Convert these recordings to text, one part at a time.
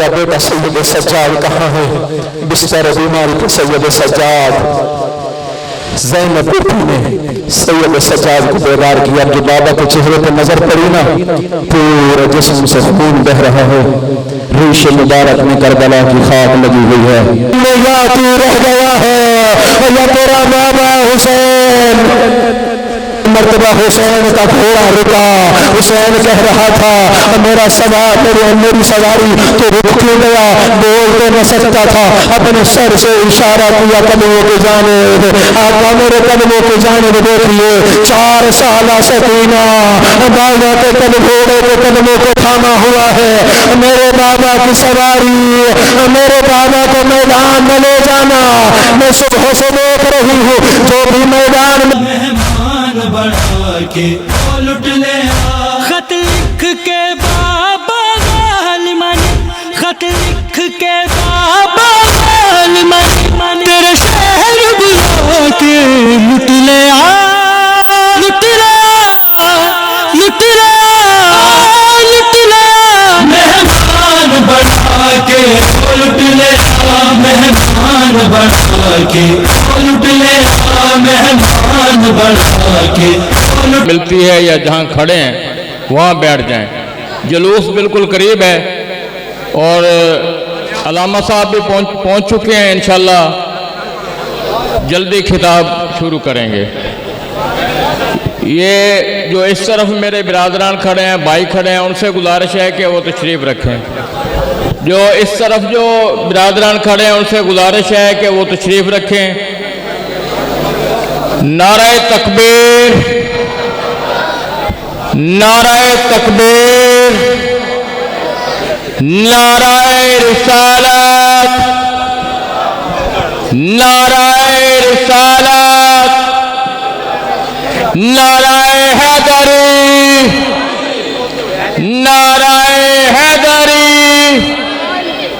تیرا بیٹا سید سجاد کہاں ہے؟ بستر بیماری پہ سید سجاد زینب بیٹی نے سید سجاد کو بیدار کیا. جو بابا کے چہرے پہ نظر پڑی نا پورا جسم سے خون بہ رہا ہے. ریش مبارک میں کربلا کی خاک لگی ہوئی ہے. یا تو رہ گیا ہے یا تیرا بابا حسین. مرتبہ حسین کا گھوڑا رکا. حسین کہہ رہا تھا میرا سوار میری سواری تو رک کیوں گیا؟ بول تو نہ سکتا تھا. اپنے سر سے اشارہ کیا قدموں کی جانب. آقا میرے قدموں کی جانب دیکھیے. 4 سالہ سکینہ بابا کے گھوڑے کے قدموں کو تھاما ہوا ہے. میرے بابا کی سواری میرے بابا کو میدان میں لے جانا. میں صبح سے دیکھ رہی ہوں جو بھی میدان میں بڑھا کے لٹ لے. خط لکھ کے بابا غالمان، خط لکھ کے بابا غالمان تیرے شہر بلا کے لٹ لے. لٹ لے لٹ لے لٹ لے. مہمان بڑھا کے لٹ لے. مہمان بڑھا کے لٹ لے. مہمان بڑھا کے ملتی ہے یا جہاں کھڑے ہیں وہاں بیٹھ جائیں. جلوس بالکل قریب ہے اور علامہ صاحب بھی پہنچ چکے ہیں. انشاءاللہ جلدی خطاب شروع کریں گے. یہ جو اس طرف میرے برادران کھڑے ہیں، بھائی کھڑے ہیں، ان سے گزارش ہے کہ وہ تشریف رکھیں. جو اس طرف جو برادران کھڑے ہیں ان سے گزارش ہے کہ وہ تشریف رکھیں. نعرہ تکبیر، نعرہ تکبیر، نعرہ رسالت، نعرہ رسالت، نعرہ حیدری، نعرہ حیدری.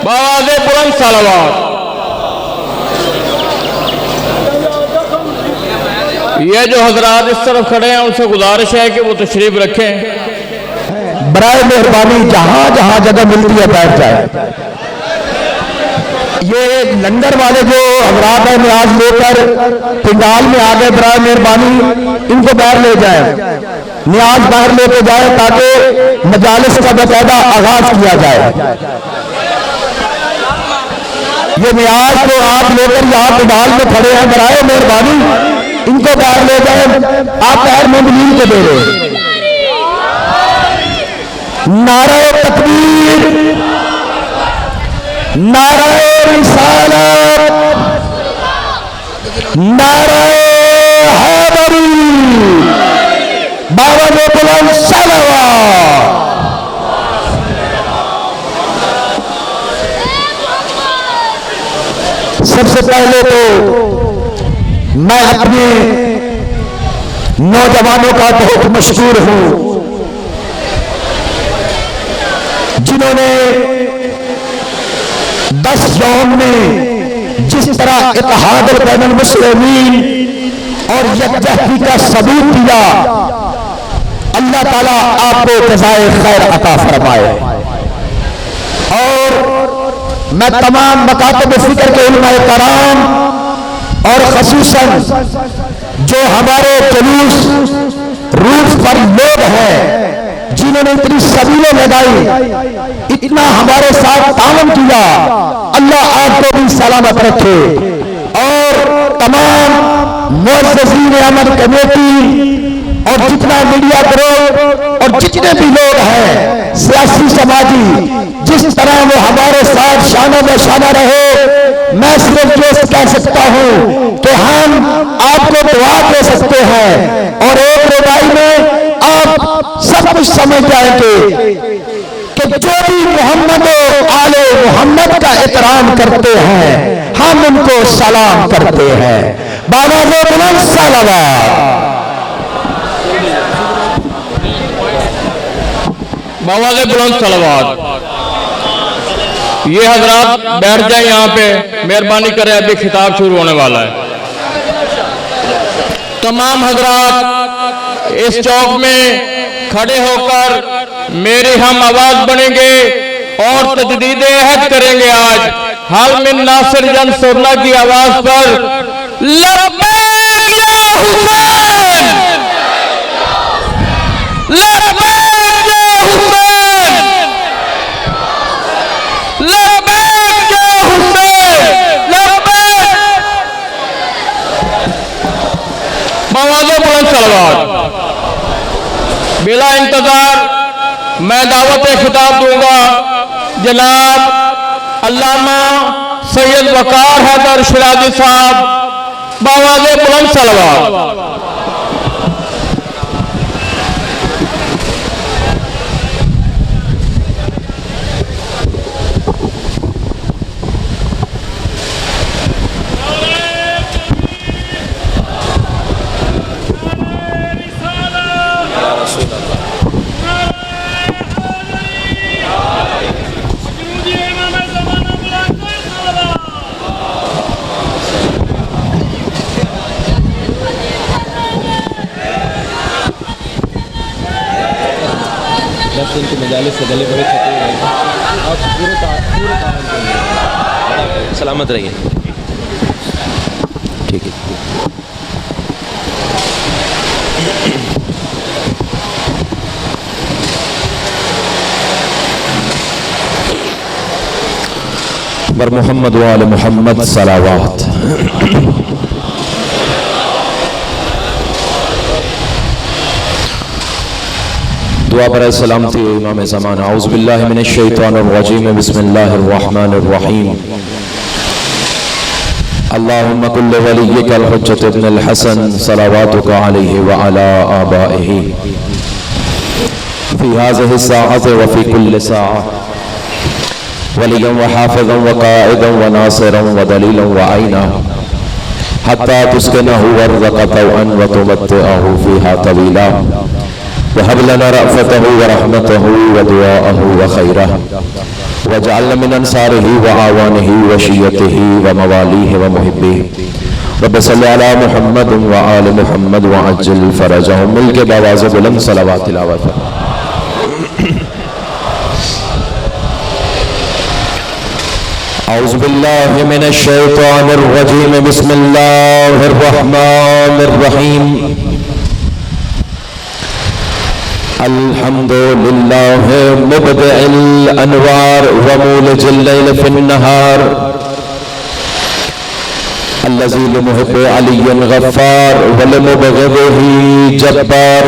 بآواز بلند صلوات. یہ جو حضرات اس طرف کھڑے ہیں ان سے گزارش ہے کہ وہ تشریف رکھیں. برائے مہربانی جہاں جہاں جگہ ملتی ہے بیٹھ جائے. یہ لنگر والے جو حضرات ہیں نیاز لے کر پنڈال میں آ گئے، برائے مہربانی ان کو باہر لے جائیں. نیاز باہر لے کے جائیں تاکہ مجالس کا باقاعدہ آغاز کیا جائے. یہ نیاز کو آپ لے کر یہاں پنڈال میں کھڑے ہیں، برائے مہربانی ان کو باہر لے جائیں. آپ پیر میں دلیل کو دے رہے. نعرہ تکبیر، نعرہ رسالت، نعرہ حیدری، بآواز بلند صلوات. سب سے پہلے تو میں اپنے نوجوانوں کا بہت مشکور ہوں جنہوں نے 10 یوم میں جس طرح اتحاد بین المسلمین اور یکجہتی کا ثبوت دیا. اللہ تعالیٰ آپ کو جزائے خیر عطا فرمائے. اور میں تمام مکاتب فکر کے علماء کرام اور خصوصاً جو ہمارے جلوس روس پر لوگ ہیں جنہوں نے اتنی سبیلیں لگائی، اتنا ہمارے ساتھ تعاون کیا، اللہ آپ کو بھی سلامت رکھے. اور تمام معززین عمل کمیٹی اور جتنا میڈیا گروپ اور جتنے بھی لوگ ہیں سیاسی سماجی، جس طرح وہ ہمارے ساتھ شانہ بہ شانہ رہے، میں صرف یہ کہہ سکتا ہوں کہ ہم آپ کو دعا دے سکتے ہیں. اور ایک ربائی میں آپ سب کچھ سمجھ جائیں گے کہ جو بھی محمد و آل محمد کا احترام کرتے ہیں ہم ان کو سلام کرتے ہیں. بآواز بلند صلوات. بآواز بلند صلوات. یہ حضرات بیٹھ جائیں یہاں پہ، مہربانی کریں، ابھی خطاب شروع ہونے والا ہے. تمام حضرات اس چوک میں کھڑے ہو کر میری ہم آواز بنیں گے اور تجدید عہد کریں گے آج حال من ناصر جن سرنا کی آواز پر لبیک یا حسین، لبیک یا حسین، لبیک یا حسین، لبیک۔ موازوں بلند صلوات۔ بلا انتظار میں دعوت خطاب دوں گا جناب علامہ سید وقار حیدر شیرازی صاحب بآواز بلند صلوات۔ ان کے مجالس سے گلے بڑے چھتے ہیں اور پورے تعاون کریں، سلامت رہیے۔ ٹھیک ہے۔ بر محمد و آل محمد صلوات۔ دعا برائے سلامتی امام زمان۔ اعوذ باللہ من الشیطان الرجیم، بسم اللہ الرحمن الرحیم۔ اللہم کل ولیک الحجت ابن الحسن صلواتک علیہ وعلا آبائہ فی هذه الساعة وفی کل ساعة ولیا وحافظا وقائدا وناصرا ودلیلا وعینا حتی تسکنہ ارضک طوعا وتمتعہ فیہا طویلا وهب لنا رأفته ورحمته ودعاءه وخيره واجعلنا من أنصاره وعوانه وشيته ومواليه ومحبيه رب صل على محمد وآل محمد وعجل فرجهم ملک باواز بلند صلوات تلاوت۔ اعوذ باللہ من الشیطان الرجیم، بسم اللہ الرحمن الرحیم۔ الحمد للہ مبدع الانوار ومولج اللیل فی النہار الذی لمحب علی غفار ولمبغضہ جبار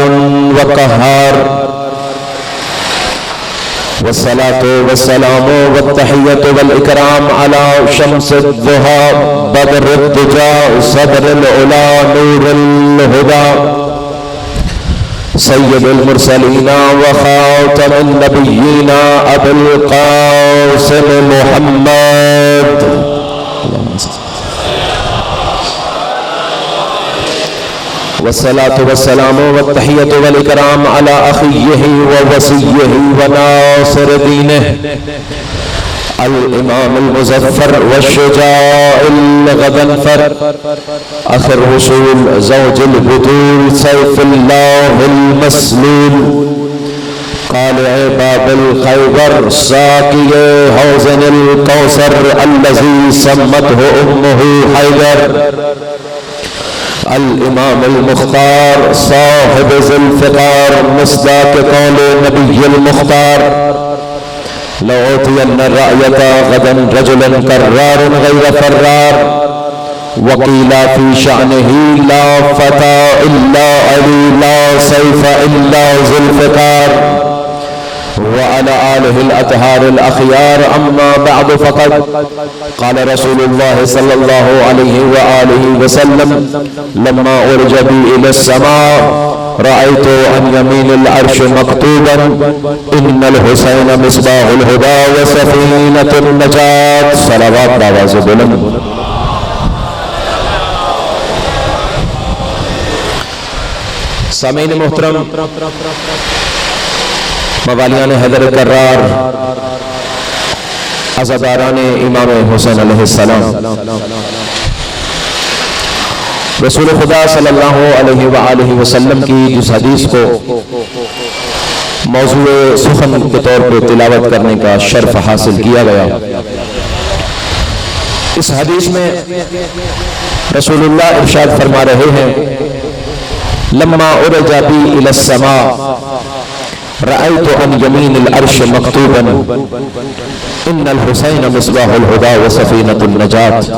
وقہار والصلاة والسلام والتحیۃ والاکرام علی شمس الضحی بدر الدجا صدر العلا نور الہدی سید المرسلین وخاتم النبیین ابو القاسم محمد والصلاة والسلام والتحیۃ والاکرام علی اخیہ ووصیہ وناصر دینہ الامام المظفر والشجاع الغضنفر اخر رسول زوج البطول سیف اللہ المسلول قالع باب الخیبر ساقی حوض الکوثر الذی سمته امه حیدر الامام المختار صاحب ذی الفقار مصداق قول نبی المختار لأعطين الرأية غدا رجلا كرار غير فرار وقيل في شأنه لا فتى إلا علي لا سيف إلا ذو الفقار وعلى آله الأطهار الأخيار أما بعد فقد قال رسول الله صلى الله عليه وآله وسلم لما أرج بي إلى السماء رأيت عن يمين العرش مكتوبا إن الحسين مصباح الهدى وسفينة النجاة صلوات باواز بلند۔ سامعین محترم، موالیان حیدر کرار، عزاداران امام حسین علیہ السلام، رسول خدا صلی اللہ علیہ وآلہ وسلم کی جس حدیث کو موضوع سخن کے طور پہ تلاوت کرنے کا شرف حاصل کیا گیا۔ اس حدیث میں رسول اللہ ارشاد فرما رہے ہیں لما عرج بی الی السماء رأيت عن يمين العرش مكتوبا ان الحسین مصباح الہدی وسفینۃ النجات۔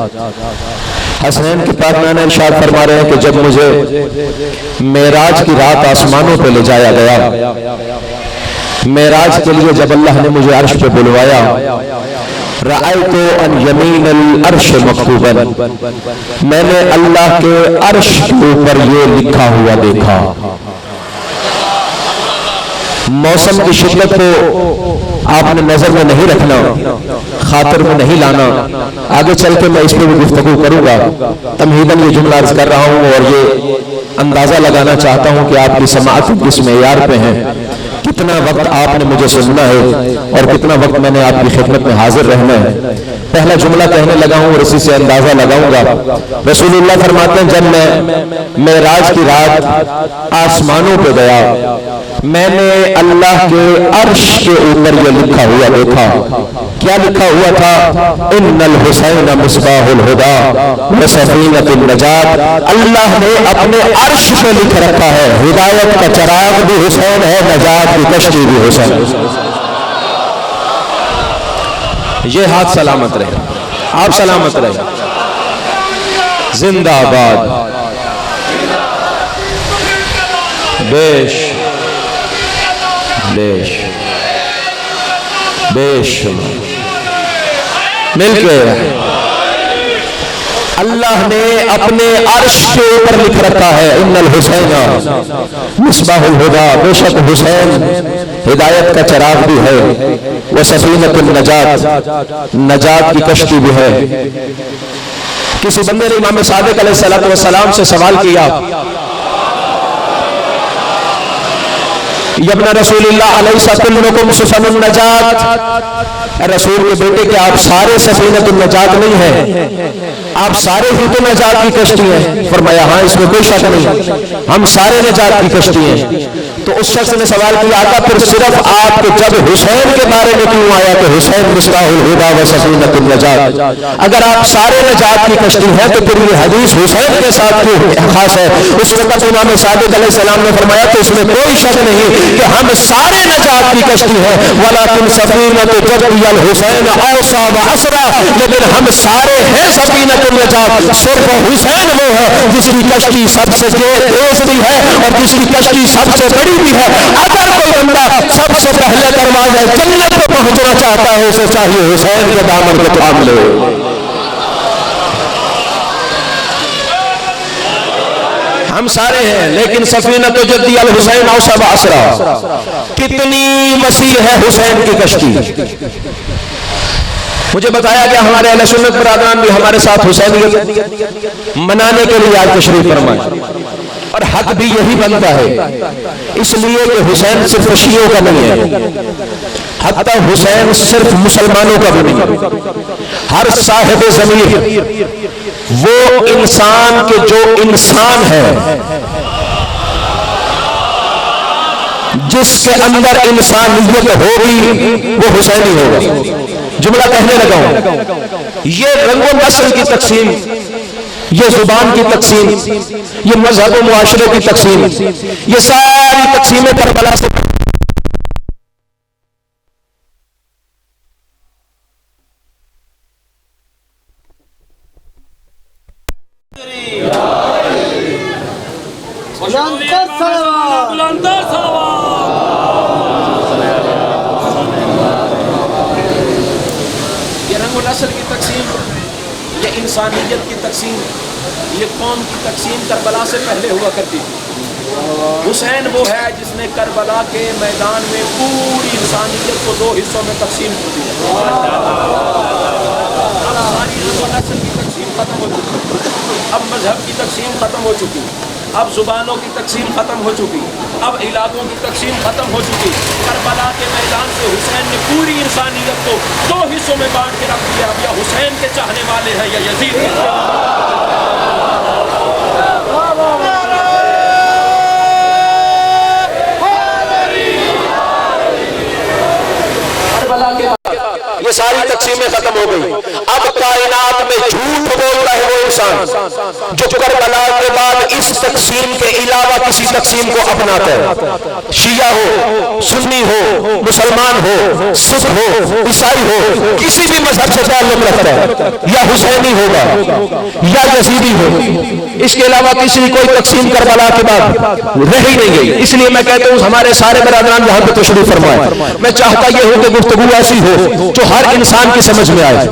حسنین کے پاک نانا ارشاد فرما رہے ہیں کہ جب مجھے معراج کی رات آسمانوں پہ لے جایا گیا، معراج کے لیے جب اللہ نے مجھے عرش پہ بلوایا، رأیت عن یمین العرش مکتوبا، میں نے اللہ کے عرش کے اوپر یہ لکھا ہوا دیکھا۔ موسم کی شدت کو آپ نے نظر میں نہیں رکھنا، خاطر میں نہیں لانا، آگے چل کے میں اس پہ بھی گفتگو کروں گا۔ تمہیداً یہ جملہ عرض کر رہا ہوں اور یہ اندازہ لگانا چاہتا ہوں کہ آپ کی سماعت کس معیار پہ ہیں، کتنا وقت آپ نے مجھے سننا ہے اور کتنا وقت میں نے آپ کی خدمت میں حاضر رہنا ہے۔ پہلا جملہ کہنے لگا ہوں اور اسی سے اندازہ لگاؤں گا۔ رسول اللہ فرماتے ہیں جب میں معراج کی رات آسمانوں پہ گیا، میں نے اللہ کے عرش کے اوپر یہ لکھا ہوا دیکھا۔ کیا لکھا ہوا تھا؟ ان الحسین مصباح الہدی وسفینۃ النجات۔ اللہ نے اپنے عرش پہ لکھ رکھا ہے ہدایت کا چراغ بھی حسین ہے، نجات کی کشتی بھی حسین۔ یہ ہاتھ سلامت رہے، آپ سلامت رہے، زندہ آباد، بیش بیش بیش مل کے اللہ نے اپنے عرش کے اوپر لکھ رکھا ہے ان الحسین مصباح الہدی، بے شک حسین ہدایت کا چراغ بھی ہے، وہ سفینۃ النجات، نجات کی کشتی بھی ہے۔ کسی بندے نے امام صادق علیہ السلام سے سوال کیا، یبن رسول اللہ علیہ کلکم سفن النجات، رسول کے بیٹے کہ آپ سارے سفینۃ النجات نہیں ہیں، آپ سارے ہی تو نجات کی کشتی ہیں؟ فرمایا ہاں اس میں کوئی شک نہیں، ہم سارے نجات کی کشتی ہیں۔ تو اس شخص نے سوال کیا آقا پھر صرف آپ کو جب حسین کے بارے میں کیوں آیا کہ حسین مصباح الہدی و سفینۃ النجات؟ اگر آپ سارے نجات کی کشتی ہیں تو پھر یہ حدیث حسین کے ساتھ کیوں خاص ہے؟ اس وقت امام صادق علیہ السلام نے فرمایا کہ اس میں کوئی شک نہیں کہ ہم سارے نجات کی کشتی ہیں، ولیکن سفینۃ جدی الحسین اوصی واسرا، لیکن ہم سارے ہیں سفینۃ النجات، صرف حسین وہ ہے جس کی کشتی سب سے تیز بھی ہے اور جس کی کشتی سب سے بڑی بھی ہے۔ اگر کوئی بندہ سب سے پہلے دروازے جنت پہ پہنچنا چاہتا ہے اسے چاہیے حسین کے دامن کو تھام لے۔ ہم سارے ہیں لیکن سفینۃ جدی الحسین اوصی واسرا، کتنی وسیع ہے حسین کی کشتی۔ مجھے بتایا کہ ہمارے اہل سنت برادران بھی ہمارے ساتھ حسینیت منانے کے لیے آج تشریف فرمائے، اور حق بھی یہی بنتا ہے، اس لیے کہ حسین صرف شیعوں کا نہیں ہے، حتی حسین صرف مسلمانوں کا بھی نہیں، ہر صاحب ضمیر، وہ انسان کے جو انسان ہے، جس کے اندر انسانیت ہوگی وہ حسینی ہوگا۔ جملہ کہنے لگا ہوں، یہ رنگ و نسل کی تقسیم، یہ زبان کی تقسیم، یہ مذہب و معاشرے کی تقسیم، یہ ساری تقسیمیں کربلا سے نسل کی تقسیم، یہ انسانیت کی تقسیم، یہ قوم کی تقسیم کربلا سے پہلے ہوا کرتی تھی۔ حسین وہ ہے جس نے کربلا کے میدان میں پوری انسانیت کو دو حصوں میں تقسیم کر دیا۔ ساری نسل کی تقسیم ختم ہو چکی، اب مذہب کی تقسیم ختم ہو چکی، اب زبانوں کی تقسیم ختم ہو چکی، اب علاقوں کی تقسیم ختم ہو چکی۔ کربلا کے میدان سے حسین نے پوری انسانیت کو دو حصوں میں بانٹ کے رکھ دیا، اب یا حسین کے چاہنے والے ہیں یا یزید کے۔ یہ ساری تقسیمیں ختم ہو گئی. اب کائنات میں جھوٹ بولتا ہے وہ انسان جو کربلا کے بعد اس تقسیم کے علاوہ کسی تقسیم کو اپناتا ہے. شیعہ ہو، سنی ہو، مسلمان ہو، سکھ ہو، عیسائی ہو، کسی بھی مذہب سے تعلق رکھتا ہے، یا حسینی ہوگا یا یزیدی ہو، اس کے علاوہ کسی کوئی تقسیم کربلا کے بعد رہ ہی نہیں گئی. اس لیے میں کہتا ہوں ہمارے سارے برادران یہاں پہ تشریف فرمائے. میں چاہتا یہ ہو کہ گفتگو ایسی ہو جو ہر انسان کی سمجھ میں آئے.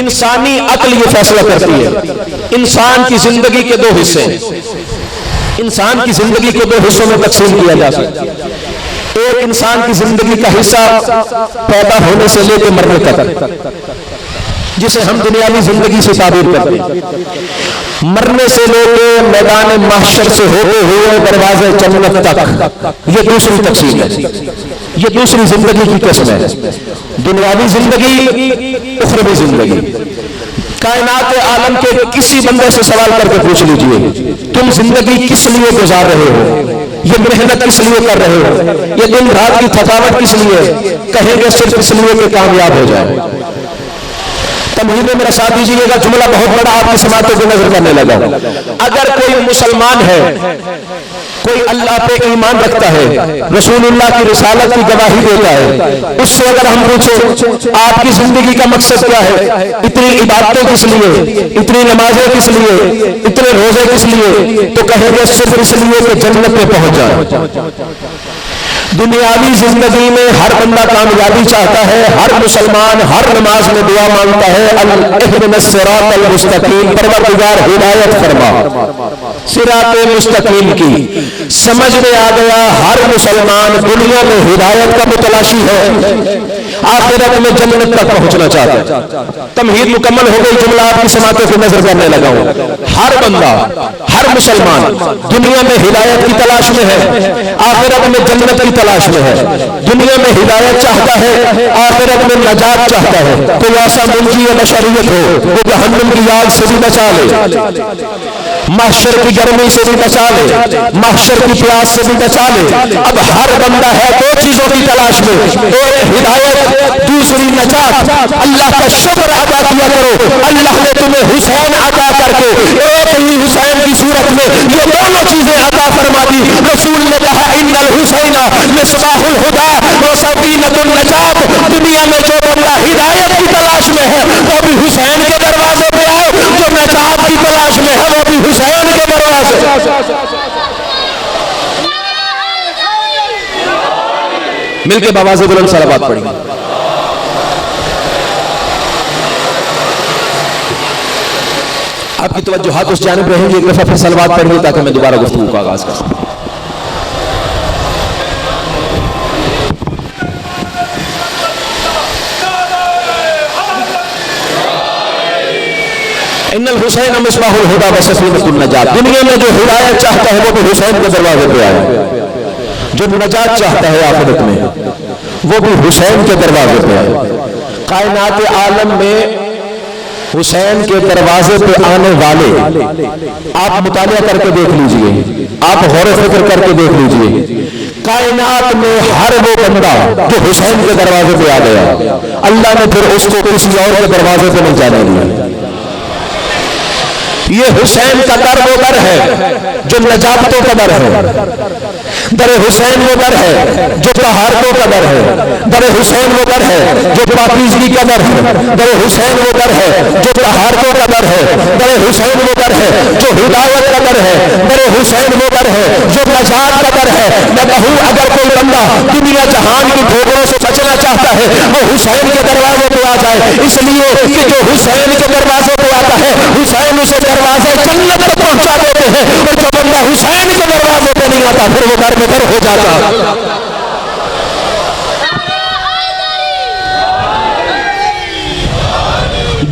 انسانی عقل یہ فیصلہ کرتی ہے انسان کی زندگی کے دو حصے، انسان کی زندگی کو دو حصوں میں تقسیم کیا جا سکتا ہے. ایک انسان کی زندگی کا حصہ پیدا ہونے سے لے کے مرنے تک، جسے ہم دنیاوی زندگی سے تعبیر کرتے ہیں. مرنے سے لے کے میدان محشر سے ہوتے ہوئے دروازے جنت تک، یہ دوسری تقسیم ہے. یہ دوسری زندگی کی قسم ہے. دنیاوی زندگی، اخروی زندگی. کائنات عالم کے کسی بندے سے سوال کر کے پوچھ لیجئے تم زندگی کس لیے گزار رہے ہو، یہ محنت کس لیے کر رہے ہو، یہ دن رات کی تھکاوٹ کس لیے؟ کہیں گے صرف اس لیے کہ کامیاب ہو جائے. تمہید میں میرا ساتھ دیجیے گا، جملہ بہت بڑا آپ کی سماعتوں کو نظر کرنے لگا. اگر کوئی مسلمان ہے، کوئی اللہ پہ ایمان رکھتا ہے، رسول اللہ کی رسالت کی گواہی دیتا ہے، اس سے اگر ہم پوچھیں آپ کی زندگی کا مقصد کیا ہے، اتنی عبادتیں کس لیے، اتنی نمازیں کس لیے، اتنے روزے کس لیے، تو کہیں گے صرف اس لیے کہ جنت میں پہنچ جائے. دنیاوی زندگی میں ہر بندہ کامیابی چاہتا ہے. ہر مسلمان ہر نماز میں دعا مانگتا ہے اهدنا الصراط المستقیم، پروردگار ہدایت فرما. صراط مستقیم کی سمجھ میں آ گیا. ہر مسلمان دنیا میں ہدایت کا متلاشی ہے، آخرت میں جنت تک پہنچنا چاہتا ہے. تمہید مکمل ہو گئی. جملہ آپ کی سماعتوں کو نظر کرنے لگا ہوں. ہر بندہ، ہر مسلمان دنیا میں ہدایت کی تلاش میں ہے، آخرت میں جنت کی تلاش میں ہے. دنیا میں ہدایت چاہتا ہے، آخرت میں نجات چاہتا ہے. کوئی ایسا منجی یا بشریت ہو وہ جہنم کی آگ سے بھی بچا لے، محشر کی گرمی سے بھی بچا لے، محشر کی پیاس سے بھی بچا لے. اب ہر بندہ ہے دو چیزوں کی تلاش میں، ایک ہدایت، دوسری نجات. اللہ کا شکر ادا کیا کرو، اللہ نے تمہیں حسین عطا کر کے ایک ہی حسین کی صورت میں یہ دونوں چیزیں عطا فرما دی. رسول نے کہا ان الحسین مصباح الہدی و سکینۃ النجات. دنیا میں جو بندہ ہدایت کی تلاش میں ہے وہ بھی حسین کے دروازے پہ آؤ، جو نجات کی تلاش میں ہے وہ بھی حسین کے دروازے. مل کے بآواز بلند صلوات پڑھیں. آپ کی توجہات اس جانب رہیں گی. ایک دفعہ پھر صلوات پڑھیں تاکہ میں دوبارہ گفتگو کا آغاز کر سکوں. ان الحسین مصباح الہدی و سکینۃ النجات. دنیا میں جو ہدایت چاہتا ہے وہ بھی حسین کے دروازے پہ آئے، جو نجات چاہتا ہے آخرت میں وہ بھی حسین کے دروازے پہ آئے. کائنات عالم میں حسین کے دروازے پہ آنے والے آپ مطالعہ کر کے دیکھ لیجئے، آپ غور و فکر کر کے دیکھ لیجئے. کائنات میں ہر وہ بندہ جو حسین کے دروازے پہ آ گیا، اللہ نے پھر اس کو کسی اور کے دروازے پہ نہیں جانے دیا. یہ حسین کا در وہ در ہے جو نجاتوں کا در ہے. در حسین وہ در ہے جو طہارتوں کا در ہے. در حسین وہ در ہے جو پاکیزگی کا در ہے. در حسین وہ در ہے جو طہارتوں کا در ہے. در حسین وہ در ہے جو ہدایت کا در ہے. در حسین وہ در ہے جو نجات کا در ہے. میں کہوں اگر کوئی بندہ دنیا جہان کی ٹھوکروں سے بچنا چاہتا ہے وہ حسین کے دروازے پہ آ جائے، اس لیے کہ جو حسین کے دروازے پہ آتا ہے حسین اسے دروازے جنت تک پہنچا دیتے ہیں، اور جو بندہ حسین کے دروازے پہ نہیں آتا پھر وہ گھر میں گھر ہو جاتا.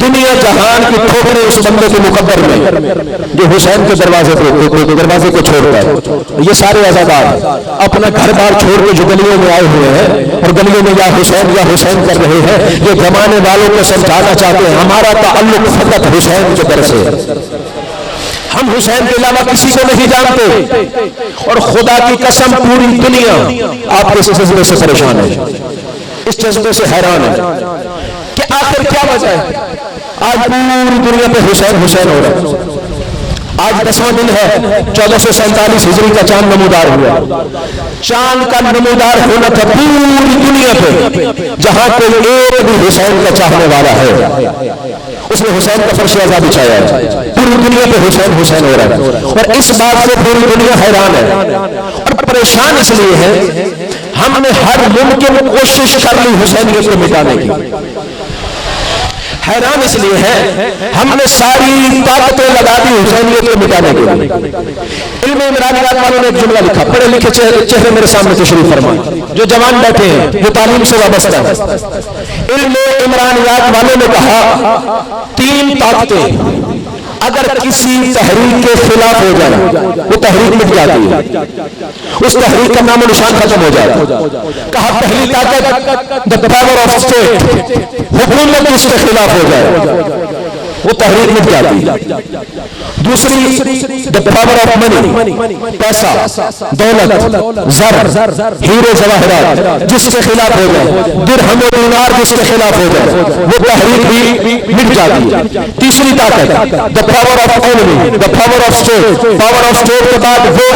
دنیا جہان کی ٹھوکریں اس بندے کے مقدر میں جو حسین کے دروازے کو چھوڑتا ہے. یہ سارے عزادار اپنا گھر بار چھوڑ کے جو گلیوں میں آئے ہوئے ہیں اور گلیوں میں یا حسین کر رہے ہیں، یہ زمانے والوں کو سمجھانا چاہتے ہیں ہمارا تعلق فقط حسین کے در سے ہے. ہم حسین کے علاوہ کسی کو نہیں جانتے، اور خدا کی قسم پوری دنیا آپ کے اس جذبے سے پریشان ہے، اس جذبے سے حیران ہے کہ آخر کیا وجہ ہے؟ آج پوری دنیا پہ حسین حسین ہو رہا ہے. آج 10واں دن ہے 1447 ہجری کا چاند نمودار ہوا. چاند کا نمودار ہونا تھا پوری دنیا پہ. جہاں کوئی ایک بھی حسین کا چاہنے والا ہے اس نے حسین کا فرش اعزاز بچھایا ہے. پوری دنیا پہ حسین حسین ہو رہا ہے اور اس بات سے پوری دنیا حیران ہے اور پریشان اس لیے ہے ہم نے ہر ممکن کوشش کر لی حسینیت کو مٹانے کی. حیران اس لیے ہے ہم نے ساری طاقتیں لگا دی حسینیت کو مٹانے کے لیے. علم عمرانیات والوں نے ایک جملہ لکھا, پڑھے لکھے چہرے میرے سامنے تشریف فرمائیں جو جوان بیٹھے ہیں جو تعلیم سے وابستہ ہیں. علم عمرانیات والوں نے کہا 3 طاقتیں اگر کسی تحریک کے خلاف ہو جائے وہ تحریک مٹ جاتی ہے, اس تحریک کا نام و نشان ختم ہو جائے. کہا پہلی طاقت the power of state, حکومت اس کے خلاف ہو جائے وہ تحریک مٹ جاتی ہے. دوسری the power of money, پیسہ, دولت, زر, ہیرے جواہرات جس کے خلاف ہو جائے, درہم و دینار جس کے خلاف ہو جائے وہ تحریک بھی مٹ جاتی ہے. تیسری طاقت the power of enemy, the power of state, power of state کے بعد وہ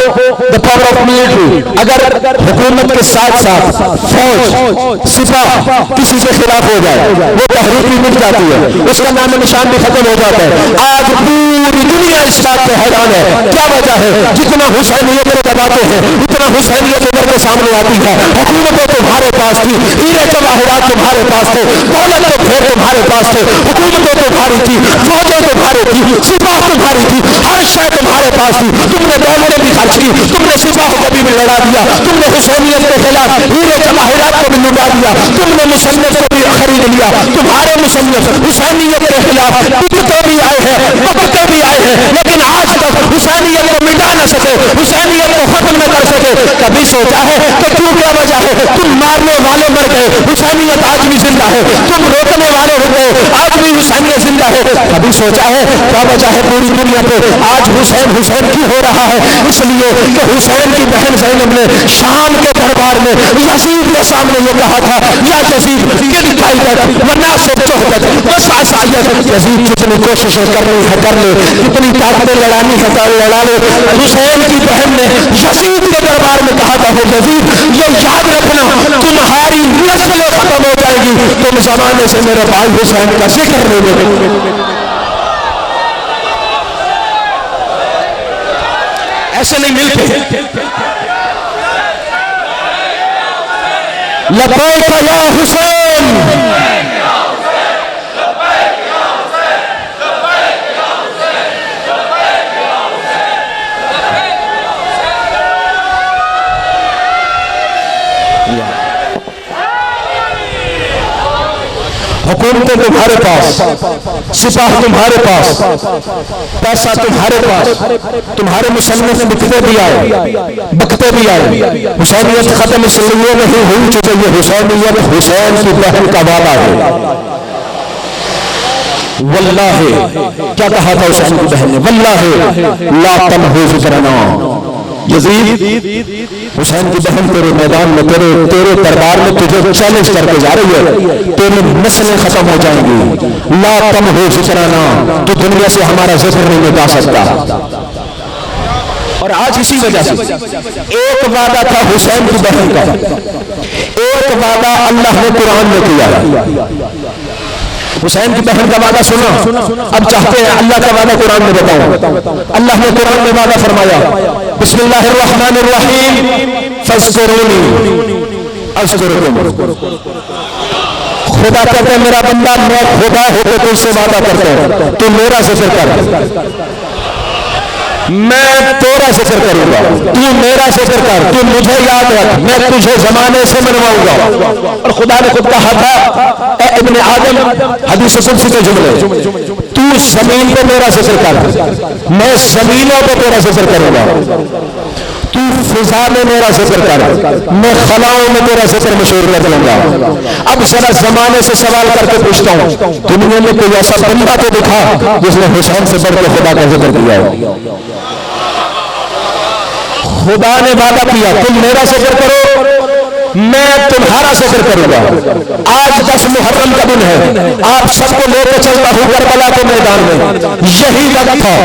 the power of military. اگر حکومت کے ساتھ ساتھ فوج سپاہ کسی کے خلاف ہو جائے وہ تحریک بھی مٹ جاتی ہے, اس کا نام نشان بھی ختم ہو جاتا ہے. آج پوری دنیا اس بات پہ حیران ہے. کیا وجہ ہے؟ جتنا حسینیت کو دباتے ہیں اتنا حسینیت ادھر کے سامنے آتی ہے. حکومتیں تمہارے پاس تھی, ہیرے جواہرات تمہارے پاس تھے, دولت کے ڈھیر تمہارے پاس تھے, حکومتیں تمہاری تھی, فوجیں تمہاری تھی, سپاہ تمہاری تھی, ہر شے تمہارے پاس تھی. تم نے دولتیں بھی خرچ کی, تم نے سپاہوں کو بھی لڑا دیا, تم نے حسینیت کے خلاف ہیرے جواہرات کو بھی لٹا دیا, تم نے مصنف کو بھی خرید لیا. تمہارے مصنف حسینیت کے خلاف بکتے بھی آئے ہیں, بکتے بھی آئے ہیں, لیکن آج تک حسینیت کو مٹا نہ سکے, حسینیت کو ختم نہ کر سکے. کبھی سوچا ہے کہ کیوں کیا وجہ ہے؟ تم مارنے والے مر گئے, حسینیت آج بھی زندہ ہے. تم روکنے والے ہو گئے, آج بھی حسینیت زندہ ہے. کبھی سوچا ہے کیا وجہ ہے پوری دنیا پہ آج حسین حسین کیوں ہو رہا ہے؟ اس لیے کہ حسین کی بہن زینب نے شام کے دربار میں یزید کے سامنے یہ کہا تھا, یا یزید کن قائدت مناسب چوہدت بس آسائیت. یزید جتنی کوششیں کرنی ہے کر لے, کتنی طاقتیں لڑانی ہے لڑا لے. حسین کی بہن نے یزید کے دربار میں کہا تھا, یزید یہ یاد رکھنا تمہاری نسل ختم ہو جائے گی, تم زمانے سے میرے بھائی حسین کا ذکر نہیں لے. ایسے نہیں ملتے. لبیک یا حسین, حکومتیں تمہارے پاس, سپاہ تمہارے پاس, پیسہ تمہارے پاس, تمہارے مصنف بکتے بھی آئے, بکتے بھی آئے. حسینیت ختم اس لیے نہیں ہوئی چکے یہ حسینیت حسین کی بہن کا وعدہ ہے. واللہ کیا کہا تھا حسین کی بہن نے, واللہ لا تنہو ذکرنا. یزید حسین کی بہن تیرے میدان میں تیرے دربار میں تجھے چیلنج کر کے جا رہی ہے, تیری نسلیں ختم ہو جائیں گی. لا تنہو ذکرنا, تو دنیا سے ہمارا ذکر نہیں مٹا سکتا. اور آج اسی وجہ سے ایک وعدہ تھا حسین کی بہن کا, ایک وعدہ اللہ نے قرآن میں کیا. حسین کی بہن کا وعدہ سنا, اب چاہتے ہیں اللہ کا وعدہ قرآن میں بتاؤں. اللہ نے قرآن میں وعدہ فرمایا, بسم اللہ الرحمن الرحیم, فاذکرونی اذکرکم. خدا کہتے ہیں میرا بندہ میں خدا ہو کے تجھ سے وعدہ کرتا ہوں, تو میرا ذکر کر, میں تیرا ذکر کروں گا, تو میرا ذکر کر, تو مجھے یاد رکھ, میں تجھے زمانے سے منواؤں گا. اور خدا نے خود کہا تھا, اے ابن آدم, حدیث قدسی کے جملے, تو زمین پہ میرا ذکر کر, میں زمینوں پہ تیرا ذکر کروں گا. تو فضا میں میرا ذکر کر, میں خلاؤں میں تیرا ذکر مشہور کر دوں گا. اب ذرا زمانے سے سوال کر کے پوچھتا ہوں, دنیا میں کوئی ایسا بندہ تو دکھا جس نے حسین سے بڑھ کے خدا کا ذکر کیا ہے. خدا نے وعدہ کیا تم میرا ذکر کرو میں تمہارا ذکر کروں گا. آج 10 محرم کا دن ہے. آپ سب کو لے کے چلتا ہوں کربلا کے میدان میں. یہی وقت تھا,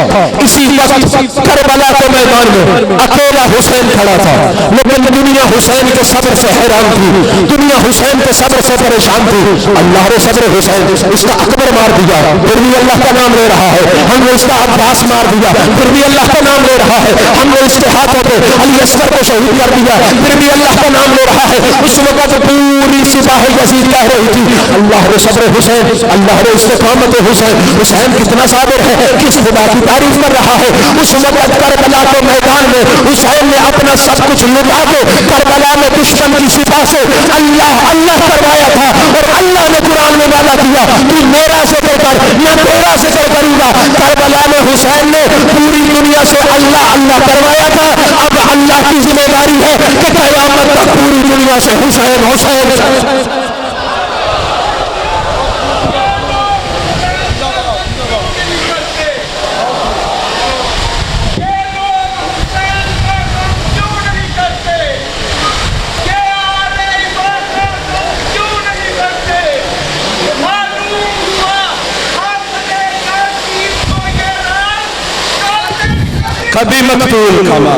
اسی وقت کربلا کے میدان میں اکیلا حسین کھڑا تھا, لیکن دنیا حسین کے صبر سے حیران تھی, دنیا حسین کے صبر سے پریشان تھی. اللہ نے صبر حسین, اس کا اکبر مار دیا, پھر بھی اللہ کا نام لے رہا ہے. ہم نے اس کا عباس مار دیا, پھر بھی اللہ کا نام لے رہا ہے. ہم نے اس کے ہاتھوں پہ علی اصغر کو شہید کر دیا, پھر بھی اللہ کا نام لے رہا ہے. اس وقت پوری سپاہ یزید کہہ رہی تھی اللہ نے صبر حسین, اللہ نے استقامت حسین. حسین کتنا صابر ہے, کس خدا کی تعریف کر رہا ہے. اس وقت کربلا کے میدان میں حسین نے اپنا سب کچھ لٹا کے کربلا میں دشمن کی سپاہ سے اللہ اللہ کروایا تھا, اور اللہ نے قرآن میں وعدہ کیا تو میرا ذکر کر, میں تیرا ذکر کروں گا. کربلا میں حسین نے پوری دنیا سے اللہ اللہ کروایا تھا. اب اللہ کی ذمہ داری ہے کہ قیامت تک پوری دنیا سے حسین حسین. کبھی مقتول کھانا